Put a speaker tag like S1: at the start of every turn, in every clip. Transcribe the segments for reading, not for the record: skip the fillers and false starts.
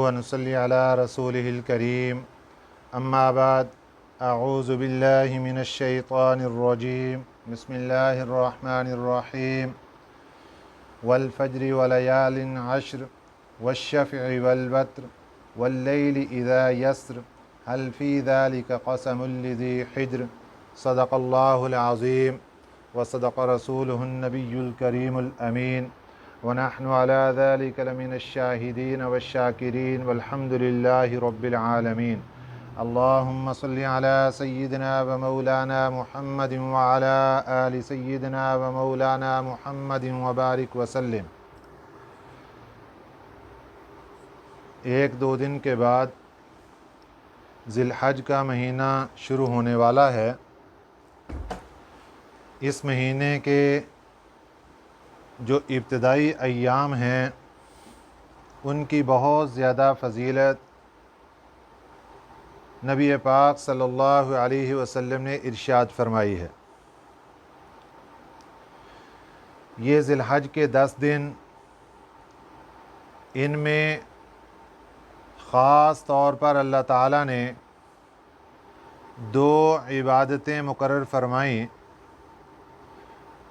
S1: ونصلي على رسوله الكريم أما بعد أعوذ بالله من الشيطان الرجيم بسم الله الرحمن الرحيم والفجر وليال عشر والشفع والوتر والليل إذا يسر هل في ذلك قسم لذي حجر صدق الله العظيم وصدق رسوله النبي الكريم الأمين ونحن على ذلك لمن الشاهدين والشاكرين والحمد لله رب العالمين اللهم صل على سيدنا ومولانا محمد وعلى آل سيدنا ومولانا محمد وبارك وسلم۔ ایک دو دن کے بعد ذی الحج کا مہینہ شروع ہونے والا ہے۔ اس مہینے کے جو ابتدائی ایام ہیں ان کی بہت زیادہ فضیلت نبی پاک صلی اللہ علیہ وسلم نے ارشاد فرمائی ہے۔ یہ ذی الحج کے 10 دن، ان میں خاص طور پر اللہ تعالیٰ نے 2 عبادتیں مقرر فرمائیں۔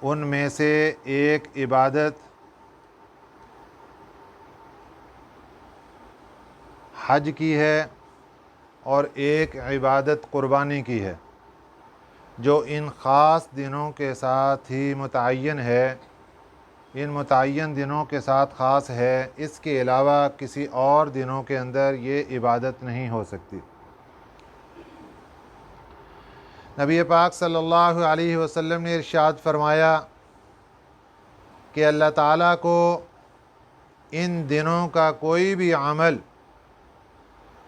S1: ان میں سے ایک عبادت حج کی ہے اور ایک عبادت قربانی کی ہے، جو ان خاص دنوں کے ساتھ ہی متعین ہے، ان متعین دنوں کے ساتھ خاص ہے۔ اس کے علاوہ کسی اور دنوں کے اندر یہ عبادت نہیں ہو سکتی۔ نبی پاک صلی اللہ علیہ وسلم نے ارشاد فرمایا کہ اللہ تعالیٰ کو ان دنوں کا کوئی بھی عمل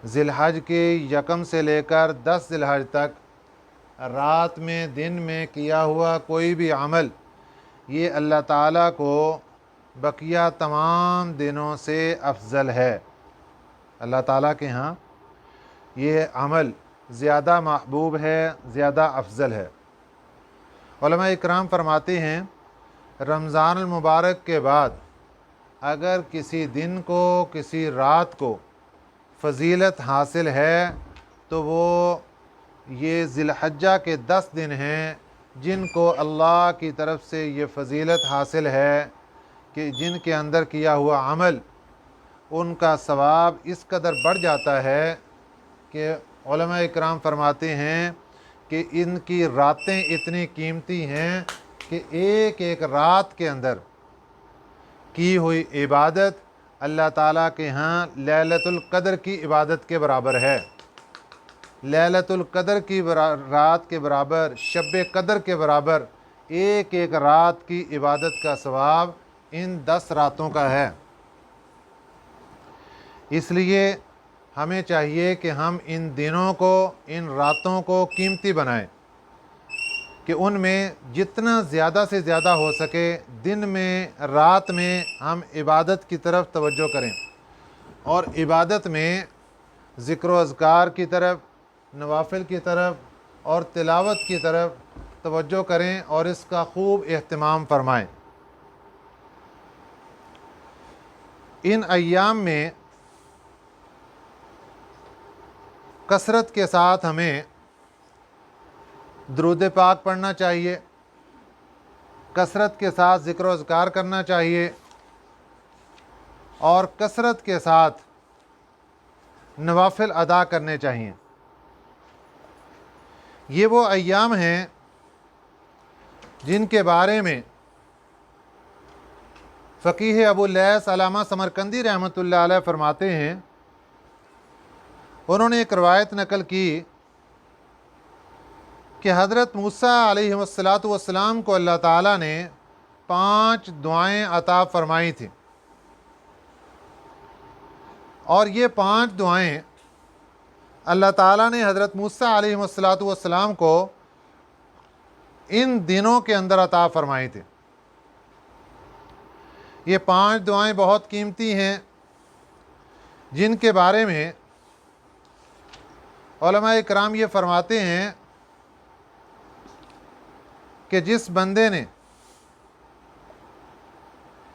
S1: ذی الحج کے 1 سے لے کر 10 ذی الحج تک رات میں دن میں کیا ہوا کوئی بھی عمل، یہ اللہ تعالیٰ کو بقیہ تمام دنوں سے افضل ہے۔ اللہ تعالیٰ کے ہاں یہ عمل زیادہ محبوب ہے، زیادہ افضل ہے۔ علماء اکرام فرماتے ہیں رمضان المبارک کے بعد اگر کسی دن کو، کسی رات کو فضیلت حاصل ہے تو وہ یہ ذی الحجہ کے 10 دن ہیں جن کو اللہ کی طرف سے یہ فضیلت حاصل ہے کہ جن کے اندر کیا ہوا عمل ان کا ثواب اس قدر بڑھ جاتا ہے کہ علماء اکرام فرماتے ہیں کہ ان کی راتیں اتنی قیمتی ہیں کہ ایک ایک رات کے اندر کی ہوئی عبادت اللہ تعالیٰ کے ہاں لیلۃ القدر کی عبادت کے برابر ہے۔ لیلۃ القدر کی رات کے برابر، شب قدر کے برابر ایک ایک رات کی عبادت کا ثواب ان 10 راتوں کا ہے۔ اس لیے ہمیں چاہیے کہ ہم ان دنوں کو، ان راتوں کو قیمتی بنائیں کہ ان میں جتنا زیادہ سے زیادہ ہو سکے دن میں، رات میں ہم عبادت کی طرف توجہ کریں، اور عبادت میں ذکر و اذکار کی طرف، نوافل کی طرف اور تلاوت کی طرف توجہ کریں اور اس کا خوب اہتمام فرمائیں۔ ان ایام میں کثرت کے ساتھ ہمیں درود پاک پڑھنا چاہیے، کثرت کے ساتھ ذکر و اذکار کرنا چاہیے، اور کثرت کے ساتھ نوافل ادا کرنے چاہیے۔ یہ وہ ایام ہیں جن کے بارے میں فقیہ ابو اللیث علامہ سمرقندی رحمۃ اللہ علیہ فرماتے ہیں، انہوں نے ایک روایت نقل کی کہ حضرت موسیٰ علیہ السلام کو اللہ تعالیٰ نے 5 دعائیں عطا فرمائی تھیں، اور یہ 5 دعائیں اللہ تعالیٰ نے حضرت موسیٰ علیہ السلام کو ان دنوں کے اندر عطا فرمائی تھیں۔ یہ 5 دعائیں بہت قیمتی ہیں جن کے بارے میں علماء اکرام یہ فرماتے ہیں کہ جس بندے نے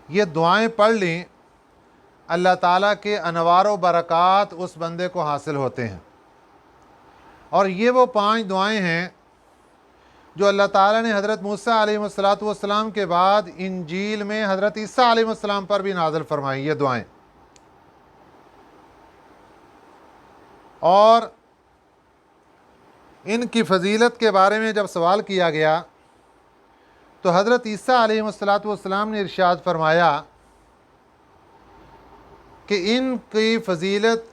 S1: یہ دعائیں پڑھ لیں اللہ تعالیٰ کے انوار و برکات اس بندے کو حاصل ہوتے ہیں۔ اور یہ وہ 5 دعائیں ہیں جو اللہ تعالیٰ نے حضرت موسیٰ علیہ السلام کے بعد انجیل میں حضرت عیسیٰ علیہ السلام پر بھی نازل فرمائی، یہ دعائیں۔ اور ان کی فضیلت کے بارے میں جب سوال کیا گیا تو حضرت عیسیٰ علیہ السلام نے ارشاد فرمایا کہ ان کی فضیلت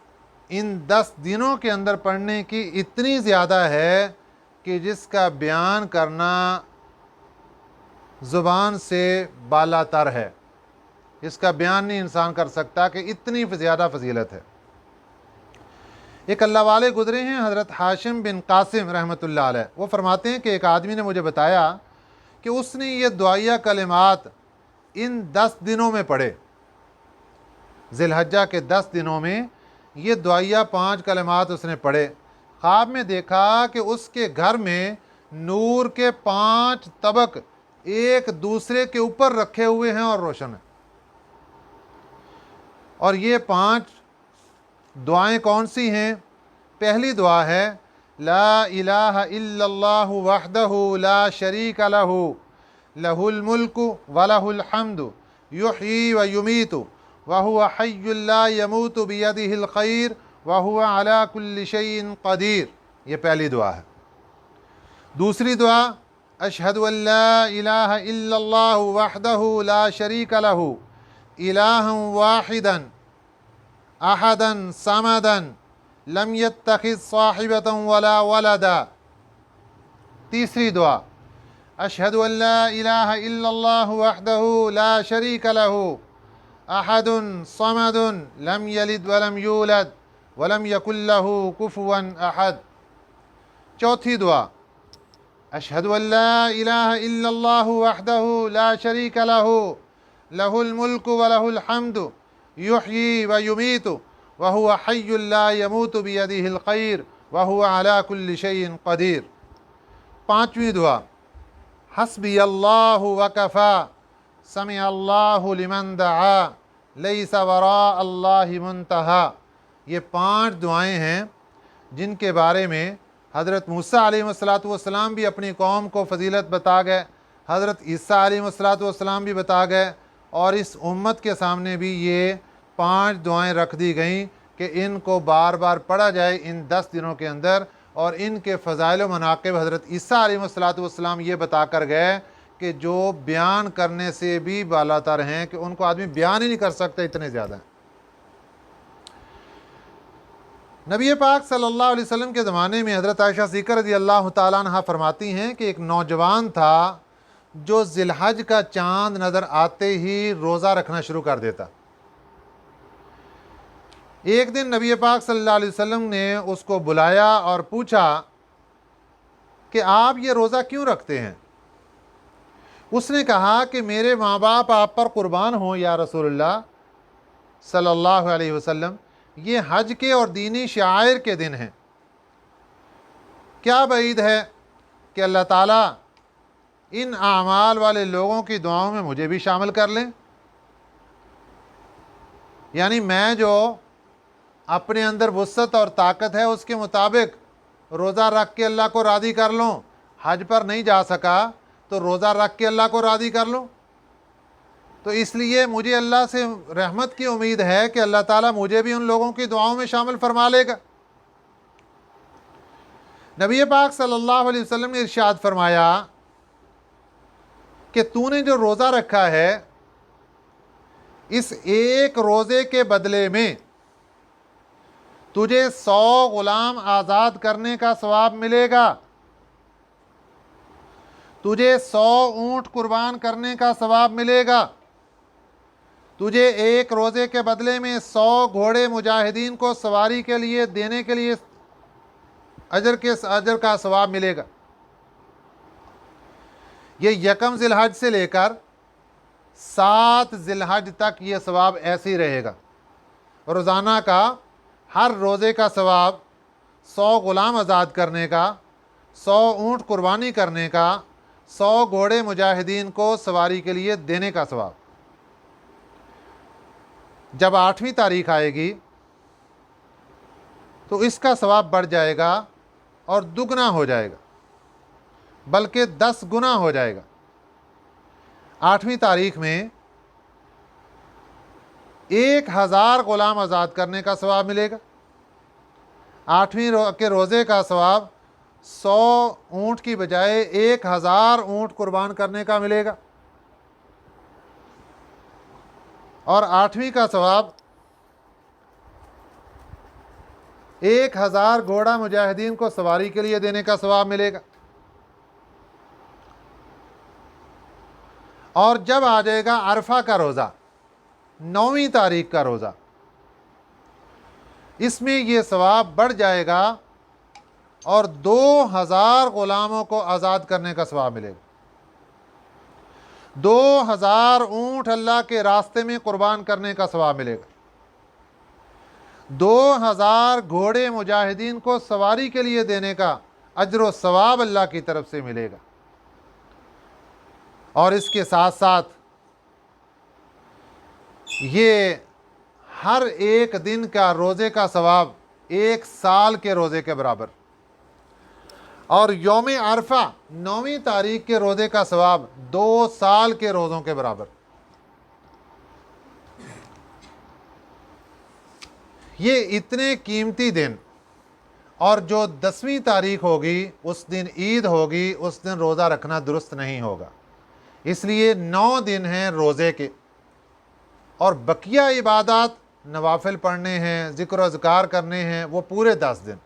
S1: ان 10 دنوں کے اندر پڑھنے کی اتنی زیادہ ہے کہ جس کا بیان کرنا زبان سے بالا تر ہے، اس کا بیان نہیں انسان کر سکتا کہ اتنی زیادہ فضیلت ہے۔ ایک اللہ والے گزرے ہیں حضرت ہاشم بن قاسم رحمۃ اللہ علیہ، وہ فرماتے ہیں کہ ایک آدمی نے مجھے بتایا کہ اس نے یہ دعائیہ کلمات ان 10 دنوں میں پڑھے، ذی الحجہ کے 10 دنوں میں یہ دعائیہ 5 کلمات اس نے پڑھے۔ خواب میں دیکھا کہ اس کے گھر میں نور کے 5 طبق ایک دوسرے کے اوپر رکھے ہوئے ہیں اور روشن ہیں۔ اور یہ 5 دعائیں کون سی ہیں؟ پہلی دعا ہے لا الہ الا اللہ وحدہ لا شریک لہ لہ الملک ولہ الحمد یحیی و یمیت وہو حی لا یموت بیدہ الخیر وہو علی کل شیء قدیر، یہ پہلی دعا ہے۔ دوسری دعا اشہد ان لا الہ الا اللہ وحدہ لا شریک لہ الہا واحدا احدا صمدا لم يتخذ صاحبۃ ولا ولدا۔ تیسری دعا اشہد ان لا الہ الا اللہ وحدہ لا شریک لہ احد صمد لم یلد ولم یولد ولم یکن لہ کفوا احد۔ چوتھی دعا اشہد ان لا الہ الا اللہ وحدہ لا شریک لہ لہ الملک ولہ الحمد یحیی و یمیت وہو حی لا یموت بیدہ الخیر وہو علی کل شیء قدیر۔ پانچویں دعا حسبی اللہ وکفی سمع اللہ لمن دعا لیس وراء اللہ منتہا۔ یہ 5 دعائیں ہیں جن کے بارے میں حضرت موسیٰ علیہ السلام بھی اپنی قوم کو فضیلت بتا گئے، حضرت عیسیٰ علیہ السلام بھی بتا گئے، اور اس امت کے سامنے بھی یہ 5 دعائیں رکھ دی گئیں کہ ان کو بار بار پڑھا جائے ان 10 دنوں کے اندر۔ اور ان کے فضائل و مناقب حضرت عیسیٰ علیہ السلام یہ بتا کر گئے کہ جو بیان کرنے سے بھی بالا تر ہیں، کہ ان کو آدمی بیان ہی نہیں کر سکتا، اتنے زیادہ ہیں۔ نبی پاک صلی اللہ علیہ وسلم کے زمانے میں حضرت عائشہ صدیقہ رضی اللہ تعالیٰ عنہ فرماتی ہیں کہ ایک نوجوان تھا جو ذی الحج کا چاند نظر آتے ہی روزہ رکھنا شروع کر دیتا۔ ایک دن نبی پاک صلی اللہ علیہ وسلم نے اس کو بلایا اور پوچھا کہ آپ یہ روزہ کیوں رکھتے ہیں؟ اس نے کہا کہ میرے ماں باپ آپ پر قربان ہوں یا رسول اللہ صلی اللہ علیہ وسلم، یہ حج کے اور دینی شعائر کے دن ہیں، کیا بعید ہے کہ اللہ تعالیٰ ان اعمال والے لوگوں کی دعاؤں میں مجھے بھی شامل کر لیں؟ یعنی میں جو اپنے اندر وسعت اور طاقت ہے اس کے مطابق روزہ رکھ کے اللہ کو راضی کر لوں، حج پر نہیں جا سکا تو روزہ رکھ کے اللہ کو راضی کر لوں۔ تو اس لیے مجھے اللہ سے رحمت کی امید ہے کہ اللہ تعالیٰ مجھے بھی ان لوگوں کی دعاؤں میں شامل فرما لے گا۔ نبی پاک صلی اللہ علیہ وسلم نے ارشاد فرمایا کہ تو نے جو روزہ رکھا ہے اس ایک روزے کے بدلے میں تجھے 100 غلام آزاد کرنے کا ثواب ملے گا، تجھے 100 اونٹ قربان کرنے کا ثواب ملے گا، تجھے ایک روزے کے بدلے میں 100 گھوڑے مجاہدین کو سواری کے لیے دینے کے لیے اجر کا ثواب ملے گا۔ یہ 1 ذی الحج سے لے کر 7 ذی الحج تک یہ ثواب ایسے ہی رہے گا۔ روزانہ کا ہر روزے کا ثواب، 100 غلام آزاد کرنے کا، 100 اونٹ قربانی کرنے کا، 100 گھوڑے مجاہدین کو سواری کے لیے دینے کا ثواب۔ جب 8ویں تاریخ آئے گی تو اس کا ثواب بڑھ جائے گا اور دگنا ہو جائے گا، بلکہ 10 گنا ہو جائے گا۔ 8ویں تاریخ میں 1000 غلام آزاد کرنے کا ثواب ملے گا۔ 8ویں کے روزے کا ثواب 100 اونٹ کی بجائے 1000 اونٹ قربان کرنے کا ملے گا، اور 8ویں کا ثواب 1000 گھوڑا مجاہدین کو سواری کے لیے دینے کا ثواب ملے گا۔ اور جب آ جائے گا عرفہ کا روزہ، 9ویں تاریخ کا روزہ، اس میں یہ ثواب بڑھ جائے گا اور 2000 غلاموں کو آزاد کرنے کا ثواب ملے گا۔ 2000 اونٹ اللہ کے راستے میں قربان کرنے کا ثواب ملے گا۔ 2000 گھوڑے مجاہدین کو سواری کے لیے دینے کا اجر و ثواب اللہ کی طرف سے ملے گا۔ اور اس کے ساتھ ساتھ یہ ہر ایک دن کا روزے کا ثواب 1 سال کے روزے کے برابر، اور یوم عرفہ 9ویں تاریخ کے روزے کا ثواب 2 سال کے روزوں کے برابر۔ یہ اتنے قیمتی دن، اور جو 10ویں تاریخ ہوگی اس دن عید ہوگی، اس دن روزہ رکھنا درست نہیں ہوگا، اس لیے 9 دن ہیں روزے کے، اور بقیہ عبادات نوافل پڑھنے ہیں، ذکر و اذکار کرنے ہیں، وہ پورے 10 دن۔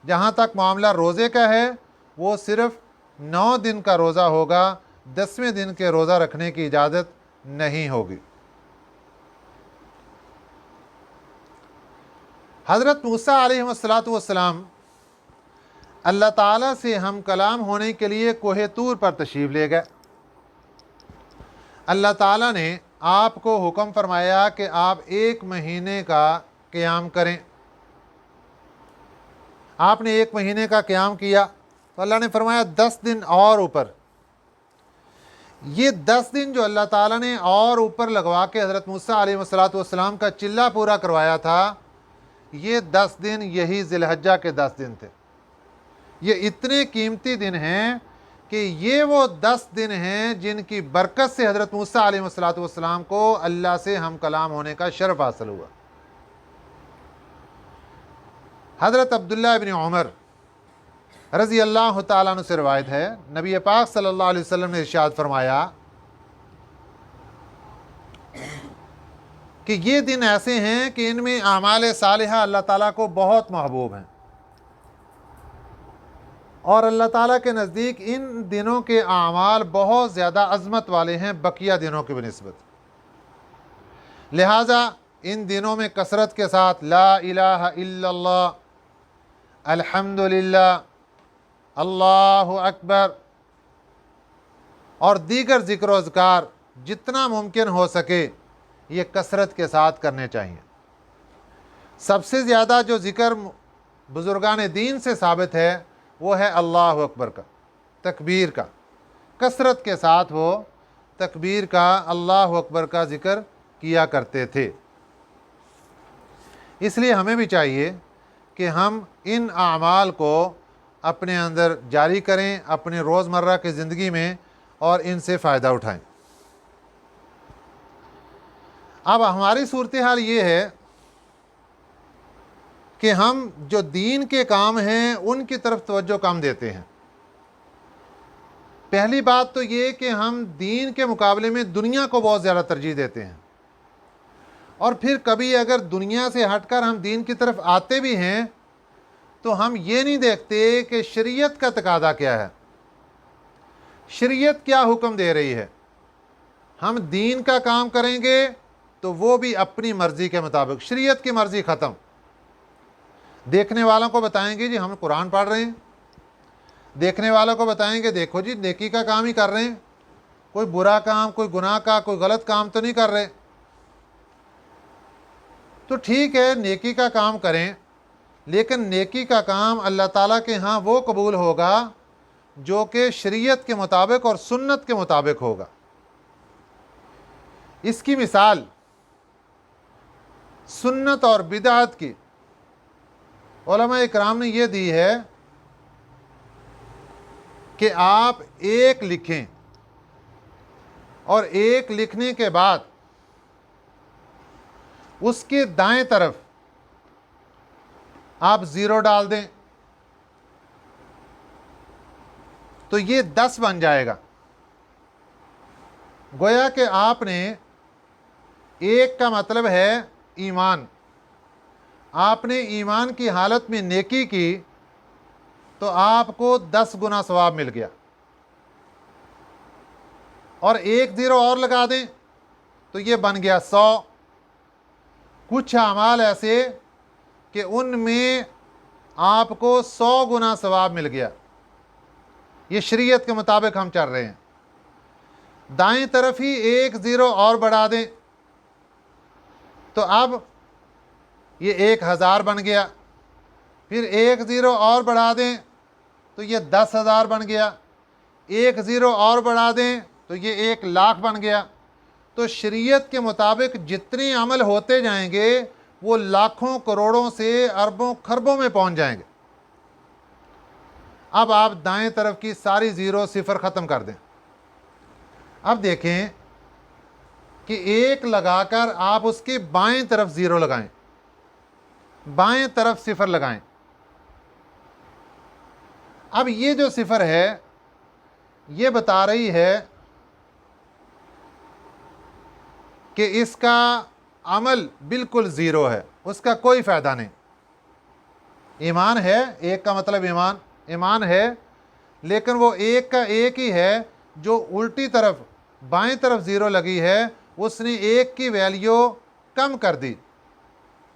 S1: جہاں تک معاملہ روزے کا ہے وہ صرف 9 دن کا روزہ ہوگا، 10ویں دن کے روزہ رکھنے کی اجازت نہیں ہوگی۔ حضرت موسیٰ علیہ السلام اللہ تعالیٰ سے ہم کلام ہونے کے لیے کوہ طور پر تشریف لے گئے۔ اللہ تعالیٰ نے آپ کو حکم فرمایا کہ آپ 1 مہینے کا قیام کریں۔ آپ نے 1 مہینے کا قیام کیا تو اللہ نے فرمایا 10 دن اور اوپر۔ یہ 10 دن جو اللہ تعالیٰ نے اور اوپر لگوا کے حضرت موسیٰ علیہ السلام کا چلہ پورا کروایا تھا، یہ 10 دن یہی ذی الحجہ کے 10 دن تھے۔ یہ اتنے قیمتی دن ہیں کہ یہ وہ 10 دن ہیں جن کی برکت سے حضرت موسیٰ علیہ السلام کو اللہ سے ہم کلام ہونے کا شرف حاصل ہوا۔ حضرت عبداللہ ابن عمر رضی اللہ تعالیٰ عنہ سے روایت ہے، نبی پاک صلی اللہ علیہ وسلم نے ارشاد فرمایا کہ یہ دن ایسے ہیں کہ ان میں اعمال صالحہ اللہ تعالیٰ کو بہت محبوب ہیں، اور اللہ تعالیٰ کے نزدیک ان دنوں کے اعمال بہت زیادہ عظمت والے ہیں بقیہ دنوں کی بنسبت۔ لہٰذا ان دنوں میں کثرت کے ساتھ لا الہ الا اللہ، الحمدللہ، اللہ اکبر اور دیگر ذکر و اذکار جتنا ممکن ہو سکے یہ کثرت کے ساتھ کرنے چاہیے۔ سب سے زیادہ جو ذکر بزرگان دین سے ثابت ہے وہ ہے اللہ اکبر کا، تکبیر کا۔ کثرت کے ساتھ وہ تکبیر کا، اللہ اکبر کا ذکر کیا کرتے تھے۔ اس لیے ہمیں بھی چاہیے کہ ہم ان اعمال کو اپنے اندر جاری کریں اپنے روزمرہ کی زندگی میں، اور ان سے فائدہ اٹھائیں۔ اب ہماری صورتحال یہ ہے کہ ہم جو دین کے کام ہیں ان کی طرف توجہ کم دیتے ہیں۔ پہلی بات تو یہ کہ ہم دین کے مقابلے میں دنیا کو بہت زیادہ ترجیح دیتے ہیں، اور پھر کبھی اگر دنیا سے ہٹ کر ہم دین کی طرف آتے بھی ہیں تو ہم یہ نہیں دیکھتے کہ شریعت کا تقاضا کیا ہے، شریعت کیا حکم دے رہی ہے۔ ہم دین کا کام کریں گے تو وہ بھی اپنی مرضی کے مطابق، شریعت کی مرضی ختم۔ دیکھنے والوں کو بتائیں گے جی ہم قرآن پڑھ رہے ہیں، دیکھنے والوں کو بتائیں گے دیکھو جی نیکی کا کام ہی کر رہے ہیں، کوئی برا کام، کوئی گناہ کا، کوئی غلط کام تو نہیں کر رہے۔ تو ٹھیک ہے نیکی کا کام کریں، لیکن نیکی کا کام اللہ تعالیٰ کے ہاں وہ قبول ہوگا جو کہ شریعت کے مطابق اور سنت کے مطابق ہوگا۔ اس کی مثال سنت اور بدعت کی علماء اکرام نے یہ دی ہے کہ آپ ایک لکھیں اور ایک لکھنے کے بعد اس کے دائیں طرف آپ 0 ڈال دیں تو یہ 10 بن جائے گا۔ گویا کہ آپ نے ایک کا مطلب ہے ایمان، آپ نے ایمان کی حالت میں نیکی کی تو آپ کو 10 گنا ثواب مل گیا، اور ایک 0 اور لگا دیں تو یہ بن گیا 100۔ کچھ اعمال ایسے کہ ان میں آپ کو 100 گنا ثواب مل گیا، یہ شریعت کے مطابق ہم چل رہے ہیں۔ دائیں طرف ہی ایک 0 اور بڑھا دیں تو اب یہ 1000 بن گیا، پھر ایک 0 اور بڑھا دیں تو یہ 10,000 بن گیا، ایک 0 اور بڑھا دیں تو یہ 1,00,000 بن گیا۔ تو شریعت کے مطابق جتنے عمل ہوتے جائیں گے وہ لاکھوں کروڑوں سے اربوں خربوں میں پہنچ جائیں گے۔ اب آپ دائیں طرف کی ساری 0 صفر ختم کر دیں۔ اب دیکھیں کہ 1 لگا کر آپ اس کی بائیں طرف 0 لگائیں، بائیں طرف 0 لگائیں۔ اب یہ جو 0 ہے یہ بتا رہی ہے کہ اس کا عمل بالکل 0 ہے، اس کا کوئی فائدہ نہیں۔ ایمان ہے، 1 کا مطلب ایمان ہے، لیکن وہ 1 کا 1 ہی ہے جو الٹی طرف بائیں طرف 0 لگی ہے، اس نے 1 کی ویلیو کم کر دی۔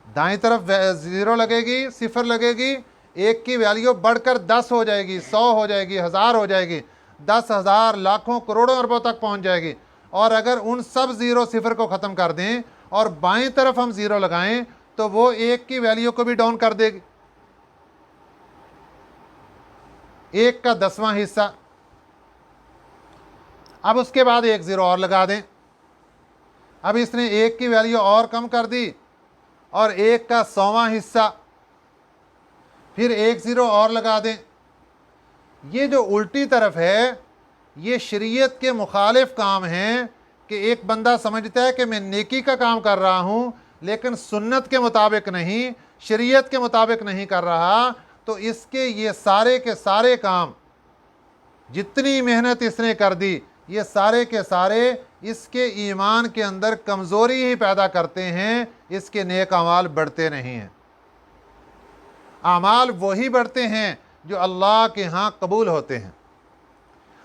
S1: دائیں طرف 0 لگے گی، 0 لگے گی، 1 کی ویلیو بڑھ کر 10 ہو جائے گی، 100 ہو جائے گی، 1000 ہو جائے گی، 10,000 لاکھوں کروڑوں اربوں تک پہنچ جائے گی۔ اور اگر ان سب 0 کو ختم کر دیں اور بائیں طرف ہم 0 لگائیں تو وہ 1 کی ویلیو کو بھی ڈاؤن کر دے گی، 1 کا 10واں حصہ۔ اب اس کے بعد 1 0 اور لگا دیں، اب اس نے 1 کی ویلیو اور کم کر دی اور 1 کا 100واں حصہ، پھر 1 0 اور لگا دیں۔ یہ جو الٹی طرف ہے یہ شریعت کے مخالف کام ہیں کہ ایک بندہ سمجھتا ہے کہ میں نیکی کا کام کر رہا ہوں لیکن سنت کے مطابق نہیں، شریعت کے مطابق نہیں کر رہا، تو اس کے یہ سارے کے سارے کام، جتنی محنت اس نے کر دی، یہ سارے کے سارے اس کے ایمان کے اندر کمزوری ہی پیدا کرتے ہیں، اس کے نیک اعمال بڑھتے نہیں ہیں۔ اعمال وہی بڑھتے ہیں جو اللہ کے ہاں قبول ہوتے ہیں۔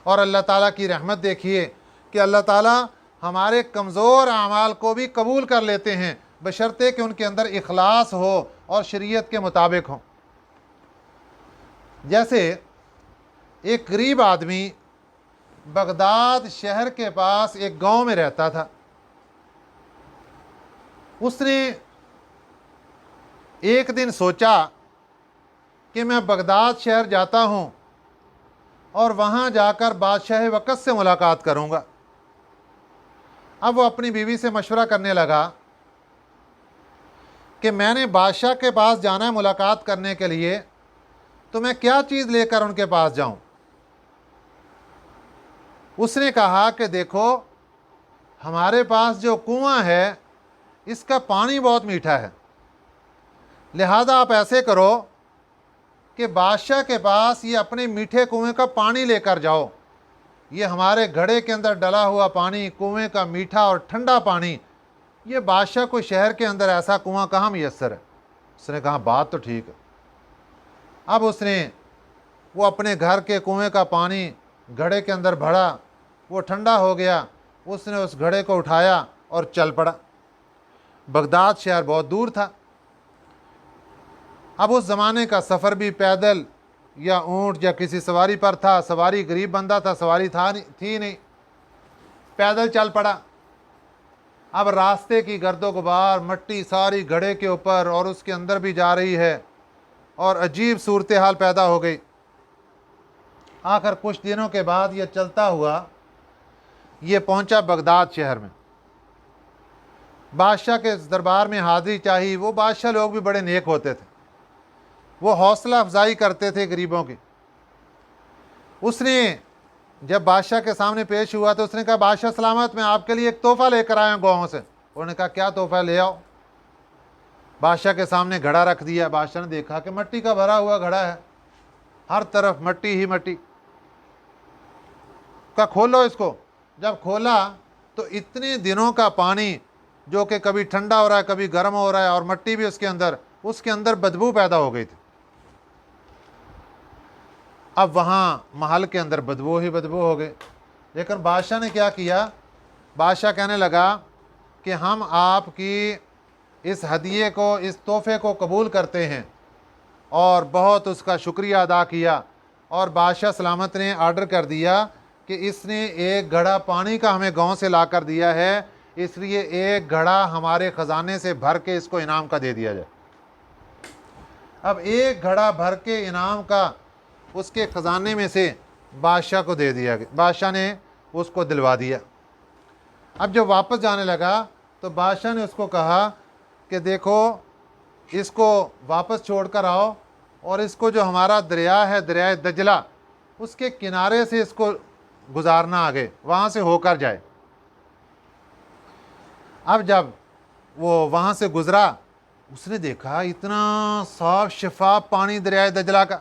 S1: اور اللہ تعالیٰ کی رحمت دیکھیے کہ اللہ تعالیٰ ہمارے کمزور اعمال کو بھی قبول کر لیتے ہیں بشرطے کہ ان کے اندر اخلاص ہو اور شریعت کے مطابق ہوں۔ جیسے ایک غریب آدمی بغداد شہر کے پاس ایک گاؤں میں رہتا تھا، اس نے ایک دن سوچا کہ میں بغداد شہر جاتا ہوں اور وہاں جا کر بادشاہ وقت سے ملاقات کروں گا۔ اب وہ اپنی بیوی سے مشورہ کرنے لگا کہ میں نے بادشاہ کے پاس جانا ہے ملاقات کرنے کے لیے، تو میں کیا چیز لے کر ان کے پاس جاؤں؟ اس نے کہا کہ دیکھو ہمارے پاس جو کنواں ہے اس کا پانی بہت میٹھا ہے، لہذا آپ ایسے کرو کہ بادشاہ کے پاس یہ اپنے میٹھے کنویں کا پانی لے کر جاؤ۔ یہ ہمارے گھڑے کے اندر ڈلا ہوا پانی، کنویں کا میٹھا اور ٹھنڈا پانی، یہ بادشاہ کو شہر کے اندر ایسا کنواں کہاں میسر ہے؟ اس نے کہا بات تو ٹھیک ہے۔ اب اس نے وہ اپنے گھر کے کنویں کا پانی گھڑے کے اندر بھرا، وہ ٹھنڈا ہو گیا، اس نے اس گھڑے کو اٹھایا اور چل پڑا۔ بغداد شہر بہت دور تھا۔ اب اس زمانے کا سفر بھی پیدل یا اونٹ یا کسی سواری پر تھا، سواری غریب بندہ تھا، سواری تھی نہیں، پیدل چل پڑا۔ اب راستے کی گرد و غبار، مٹی ساری گھڑے کے اوپر اور اس کے اندر بھی جا رہی ہے، اور عجیب صورتحال پیدا ہو گئی۔ آخر کچھ دنوں کے بعد یہ چلتا ہوا یہ پہنچا بغداد شہر میں۔ بادشاہ کے دربار میں حاضری چاہی، وہ بادشاہ لوگ بھی بڑے نیک ہوتے تھے، وہ حوصلہ افزائی کرتے تھے غریبوں کی۔ اس نے جب بادشاہ کے سامنے پیش ہوا تو اس نے کہا بادشاہ سلامت، میں آپ کے لیے ایک تحفہ لے کر آیا ہوں گاؤں سے۔ انہوں نے کہا کیا تحفہ؟ لے آؤ۔ بادشاہ کے سامنے گھڑا رکھ دیا۔ بادشاہ نے دیکھا کہ مٹی کا بھرا ہوا گھڑا ہے، ہر طرف مٹی ہی مٹی۔ کہا کھولو اس کو۔ جب کھولا تو اتنے دنوں کا پانی جو کہ کبھی ٹھنڈا ہو رہا ہے کبھی گرم ہو رہا ہے اور مٹی بھی اس کے اندر بدبو پیدا ہو گئی تھی۔ اب وہاں محل کے اندر بدبو ہی بدبو ہو گئے۔ لیکن بادشاہ نے کیا کیا؟ بادشاہ کہنے لگا کہ ہم آپ کی اس ہدیے کو، اس تحفے کو قبول کرتے ہیں، اور بہت اس کا شکریہ ادا کیا۔ اور بادشاہ سلامت نے آرڈر کر دیا کہ اس نے ایک گھڑا پانی کا ہمیں گاؤں سے لا کر دیا ہے، اس لیے ایک گھڑا ہمارے خزانے سے بھر کے اس کو انعام کا دے دیا جائے۔ اب ایک گھڑا بھر کے انعام کا اس کے خزانے میں سے بادشاہ کو دے دیا گیا، بادشاہ نے اس کو دلوا دیا۔ اب جب واپس جانے لگا تو بادشاہ نے اس کو کہا کہ دیکھو اس کو واپس چھوڑ کر آؤ، اور اس کو جو ہمارا دریا ہے، دریائے دجلہ، اس کے کنارے سے اس کو گزارنا، آگے وہاں سے ہو کر جائے۔ اب جب وہ وہاں سے گزرا، اس نے دیکھا اتنا صاف شفاف پانی دریائے دجلہ کا،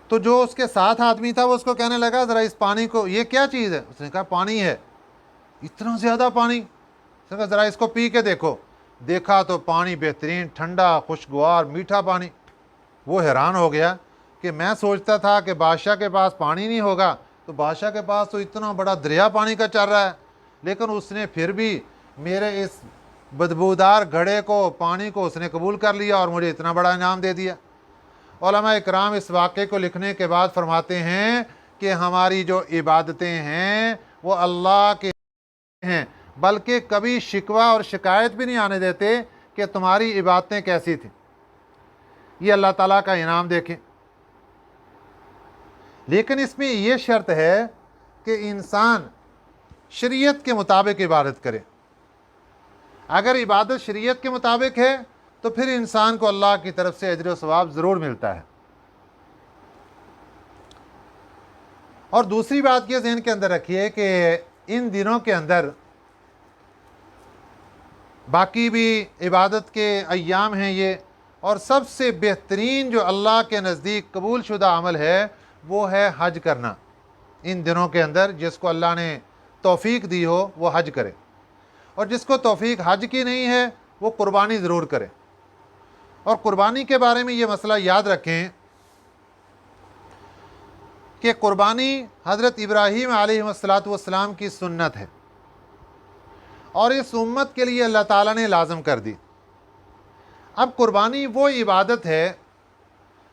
S1: تو جو اس کے ساتھ آدمی تھا وہ اس کو کہنے لگا ذرا اس پانی کو، یہ کیا چیز ہے؟ اس نے کہا پانی ہے۔ اتنا زیادہ پانی؟ اس نے کہا ذرا اس کو پی کے دیکھو۔ دیکھا تو پانی بہترین، ٹھنڈا، خوشگوار، میٹھا پانی۔ وہ حیران ہو گیا کہ میں سوچتا تھا کہ بادشاہ کے پاس پانی نہیں ہوگا، تو بادشاہ کے پاس تو اتنا بڑا دریا پانی کا چل رہا ہے، لیکن اس نے پھر بھی میرے اس بدبودار گھڑے کو، پانی کو اس نے قبول کر لیا اور مجھے اتنا بڑا انعام دے دیا۔ علماء اکرام اس واقعے کو لکھنے کے بعد فرماتے ہیں کہ ہماری جو عبادتیں ہیں وہ اللہ کے ہیں، بلکہ کبھی شکوہ اور شکایت بھی نہیں آنے دیتے کہ تمہاری عبادتیں کیسی تھیں۔ یہ اللہ تعالیٰ کا انعام دیکھیں۔ لیکن اس میں یہ شرط ہے کہ انسان شریعت کے مطابق عبادت کرے۔ اگر عبادت شریعت کے مطابق ہے تو پھر انسان کو اللہ کی طرف سے اجر و ثواب ضرور ملتا ہے۔ اور دوسری بات یہ ذہن کے اندر رکھیے کہ ان دنوں کے اندر باقی بھی عبادت کے ایام ہیں یہ، اور سب سے بہترین جو اللہ کے نزدیک قبول شدہ عمل ہے وہ ہے حج کرنا۔ ان دنوں کے اندر جس کو اللہ نے توفیق دی ہو وہ حج کرے، اور جس کو توفیق حج کی نہیں ہے وہ قربانی ضرور کرے۔ اور قربانی کے بارے میں یہ مسئلہ یاد رکھیں کہ قربانی حضرت ابراہیم علیہ السلام کی سنت ہے، اور اس امت کے لیے اللہ تعالیٰ نے لازم کر دی۔ اب قربانی وہ عبادت ہے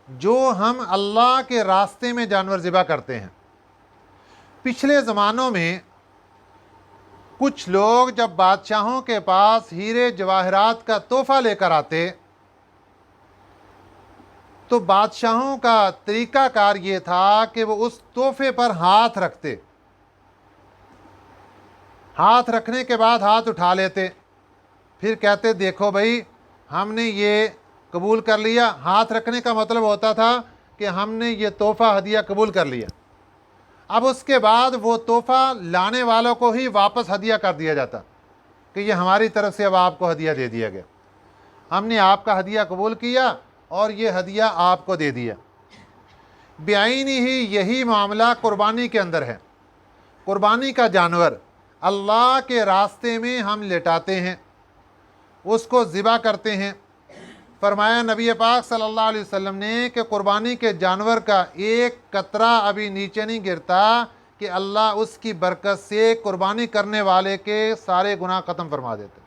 S1: جو ہم اللہ کے راستے میں جانور ذبح کرتے ہیں۔ پچھلے زمانوں میں کچھ لوگ جب بادشاہوں کے پاس ہیرے جواہرات کا تحفہ لے کر آتے تو بادشاہوں کا طریقہ کار یہ تھا کہ وہ اس تحفے پر ہاتھ رکھتے، ہاتھ رکھنے کے بعد ہاتھ اٹھا لیتے، پھر کہتے دیکھو بھائی ہم نے یہ قبول کر لیا۔ ہاتھ رکھنے کا مطلب ہوتا تھا کہ ہم نے یہ تحفہ ہدیہ قبول کر لیا۔ اب اس کے بعد وہ تحفہ لانے والوں کو ہی واپس ہدیہ کر دیا جاتا کہ یہ ہماری طرف سے اب آپ کو ہدیہ دے دیا گیا، ہم نے آپ کا ہدیہ قبول کیا اور یہ ہدیہ آپ کو دے دیا۔ بعینی ہی یہی معاملہ قربانی کے اندر ہے۔ قربانی کا جانور اللہ کے راستے میں ہم لٹاتے ہیں، اس کو ذبح کرتے ہیں۔ فرمایا نبی پاک صلی اللہ علیہ وسلم نے کہ قربانی کے جانور کا ایک قطرہ ابھی نیچے نہیں گرتا کہ اللہ اس کی برکت سے قربانی کرنے والے کے سارے گناہ ختم فرما دیتے۔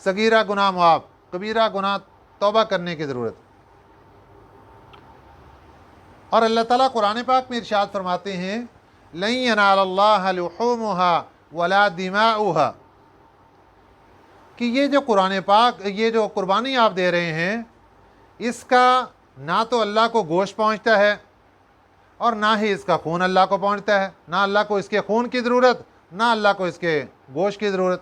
S1: صغیرہ گناہ معاف، کبیرہ گناہ توبہ کرنے کی ضرورت۔ اور اللہ تعالیٰ قرآن پاک میں ارشاد فرماتے ہیں لن ینال اللہ لحومها ولا دماؤها، کہ یہ جو قرآن پاک، یہ جو قربانی آپ دے رہے ہیں، اس کا نہ تو اللہ کو گوشت پہنچتا ہے اور نہ ہی اس کا خون اللہ کو پہنچتا ہے۔ نہ اللہ کو اس کے خون کی ضرورت، نہ اللہ کو اس کے گوشت کی ضرورت۔